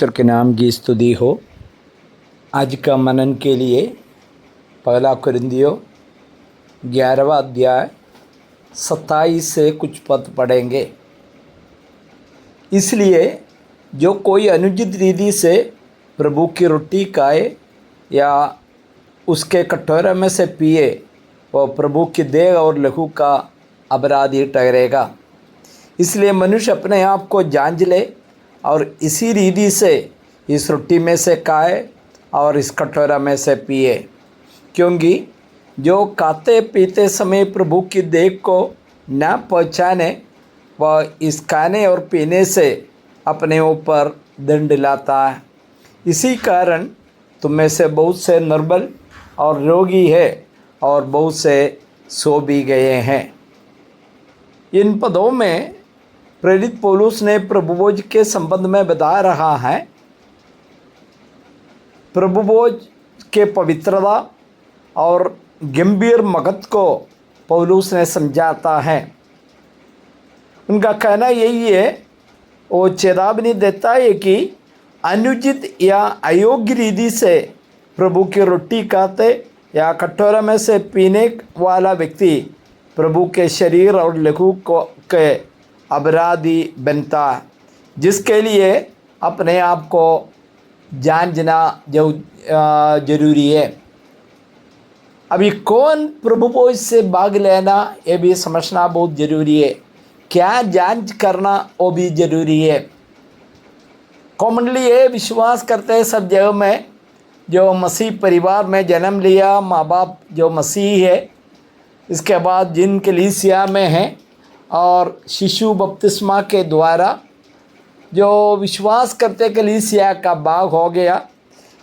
परमेश्वर के नाम की स्तुति हो। आज का मनन के लिए पहला कुरिन्थियों 11वां अध्याय 27 से कुछ पद पढ़ेंगे। इसलिए जो कोई अनुचित रीति से प्रभु की रोटी खाए या उसके कटोरे में से पिए वह प्रभु की देह और लहू का अपराधी ठहरेगा। इसलिए मनुष्य अपने आप को जांच ले और इसी रीति से इस रोटी में से खाए और इस कटोरा में से पिए, क्योंकि जो खाते पीते समय प्रभु की देह को न पहचाने वह इस खाने और पीने से अपने ऊपर दंड लाता है। इसी कारण तुम में से बहुत से निर्बल और रोगी है और बहुत से सो भी गए हैं। इन पदों में प्रेरित पौलुस ने प्रभुभोज के संबंध में बता रहा है। प्रभुभोज के पवित्रता और गंभीर मगत को पौलुस ने समझाता है। उनका कहना यही है, वो चेतावनी देता है कि अनुचित या अयोग्य रीति से प्रभु की रोटी खाते या कटोरे में से पीने वाला व्यक्ति प्रभु के शरीर और लहू को के अपराधी बनता है, जिसके लिए अपने आप को जांचना जरूरी है। अभी कौन प्रभुभोज से भाग लेना ये भी समझना बहुत ज़रूरी है। क्या जांच करना वो भी ज़रूरी है। कॉमनली ये विश्वास करते हैं सब जगह में, जो मसीह परिवार में जन्म लिया, माँ बाप जो मसीह है, इसके बाद जिन कलीसिया में हैं और शिशु बपतिस्मा के द्वारा जो विश्वास करते कलीसिया का भाग हो गया,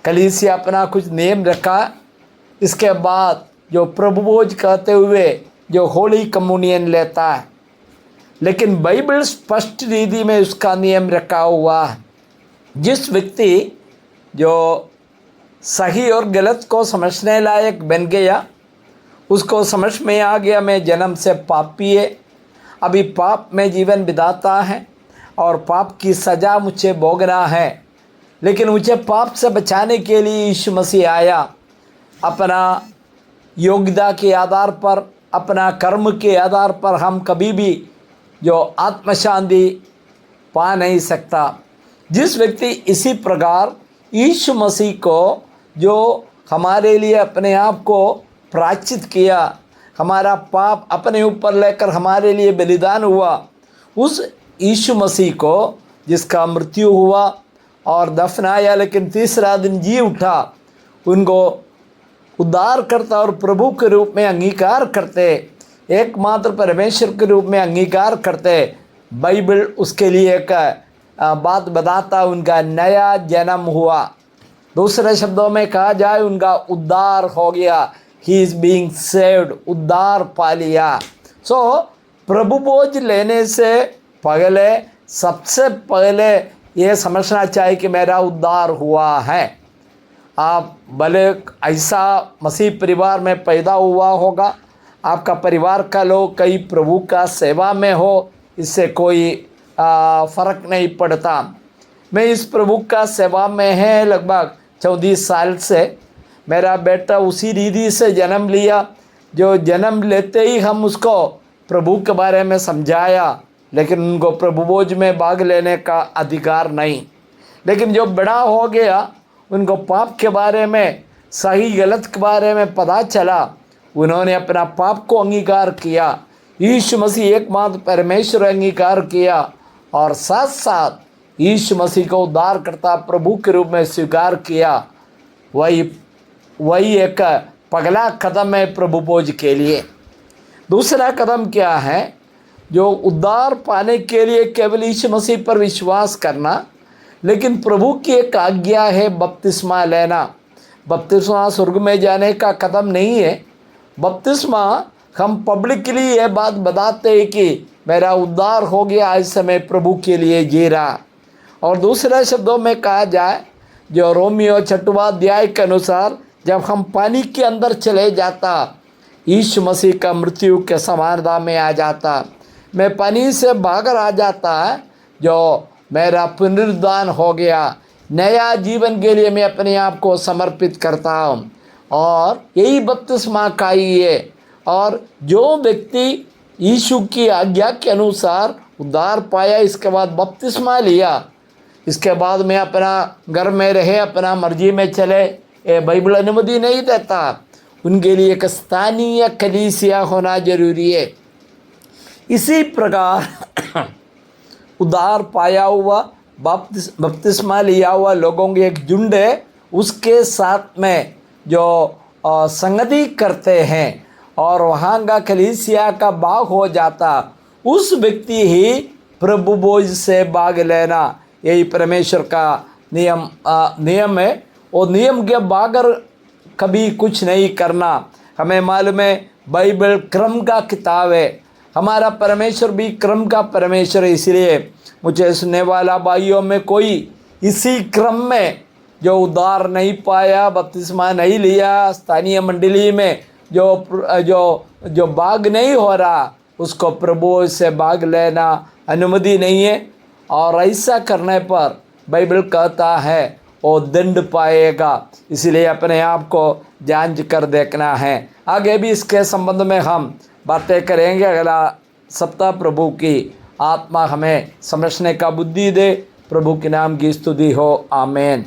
कलीसिया अपना कुछ नियम रखा। इसके बाद जो प्रभुभोज कहते हुए जो होली कम्युनियन लेता है, लेकिन बाइबल स्पष्ट रीति में उसका नियम रखा हुआ है। जिस व्यक्ति जो सही और गलत को समझने लायक बन गया, उसको समझ में आ गया मैं जन्म से पापी है, अभी पाप में जीवन बिताता है और पाप की सज़ा मुझे भोगना है, लेकिन मुझे पाप से बचाने के लिए यीशु मसीह आया। अपना योग्यता के आधार पर, अपना कर्म के आधार पर हम कभी भी जो आत्म शांति पा नहीं सकता। जिस व्यक्ति इसी प्रकार यीशु मसीह को जो हमारे लिए अपने आप को प्रायश्चित किया, हमारा पाप अपने ऊपर लेकर हमारे लिए बलिदान हुआ, उस यीशु मसीह को जिसका मृत्यु हुआ और दफनाया लेकिन तीसरा दिन जी उठा, उनको उद्धारकर्ता और प्रभु के रूप में अंगीकार करते, एकमात्र परमेश्वर के रूप में अंगीकार करते। बाइबल उसके लिए एक बात बताता, उनका नया जन्म हुआ। दूसरे शब्दों में कहा जाए, उनका उद्धार हो गया। ही इज़ बीइंग सेव्ड, उद्धार पा लिया। प्रभुभोज लेने से पहले सबसे पहले ये समझना चाहिए कि मेरा उद्धार हुआ है। आप भले ऐसा मसीह परिवार में पैदा हुआ होगा, आपका परिवार का लोग कई प्रभु का सेवा में हो, इससे कोई फ़र्क नहीं पड़ता। मैं इस प्रभु का सेवा में है लगभग 14 साल से। मेरा बेटा उसी रीति से जन्म लिया, जो जन्म लेते ही हम उसको प्रभु के बारे में समझाया, लेकिन उनको प्रभुभोज में भाग लेने का अधिकार नहीं। लेकिन जो बड़ा हो गया, उनको पाप के बारे में, सही गलत के बारे में पता चला, उन्होंने अपना पाप को अंगीकार किया, यीशु मसीह एकमात्र परमेश्वर अंगीकार किया और साथ साथ यीशु मसीह को उद्धारकर्ता प्रभु के रूप में स्वीकार किया। वही एक पगला कदम है प्रभुभोज के लिए। दूसरा कदम क्या है? जो उद्धार पाने के लिए केवल यीशु मसीह पर विश्वास करना, लेकिन प्रभु की एक आज्ञा है बपतिस्मा लेना। बपतिस्मा स्वर्ग में जाने का कदम नहीं है। बपतिस्मा हम पब्लिकली ये बात बताते हैं कि मेरा उद्धार हो गया, इस समय प्रभु के लिए जी रहा। और दूसरे शब्दों में कहा जाए, जो रोमियो 6वां अध्याय के अनुसार जब हम पानी के अंदर चले जाता, यीशु मसीह का मृत्यु के समानता में आ जाता, मैं पानी से बाहर आ जाता, जो मेरा पुनरुद्धान हो गया, नया जीवन के लिए मैं अपने आप को समर्पित करता हूँ। और यही बपतिस्मा का ही है। और जो व्यक्ति यीशु की आज्ञा के अनुसार उद्धार पाया, इसके बाद बपतिस्मा लिया, इसके बाद में अपना घर में रहे, अपना मर्जी में चले, ये बाइबल अनुमति नहीं देता। उनके लिए एक स्थानीय कलीसिया होना जरूरी है। इसी प्रकार उद्धार पाया हुआ, बपतिस्मा लिया हुआ लोगों की एक झुंड है, उसके साथ में जो संगति करते हैं और वहाँ का कलीसिया का भाग हो जाता, उस व्यक्ति ही प्रभु भोज से भाग लेना, यही परमेश्वर का नियम है। और नियम के बगैर कभी कुछ नहीं करना। हमें मालूम है बाइबल क्रम का किताब है, हमारा परमेश्वर भी क्रम का परमेश्वर है। इसलिए मुझे सुनने वाला भाइयों में कोई इसी क्रम में जो उद्धार नहीं पाया, बपतिस्मा नहीं लिया, स्थानीय मंडली में जो भाग नहीं हो रहा, उसको प्रभु से भाग लेना अनुमति नहीं है। और ऐसा करने पर बाइबल कहता है वो दंड पाएगा। इसलिए अपने आप को जांच कर देखना है। आगे भी इसके संबंध में हम बातें करेंगे। अगला सप्ताह प्रभु की आत्मा हमें समझने का बुद्धि दे। प्रभु के नाम की स्तुति हो। आमीन।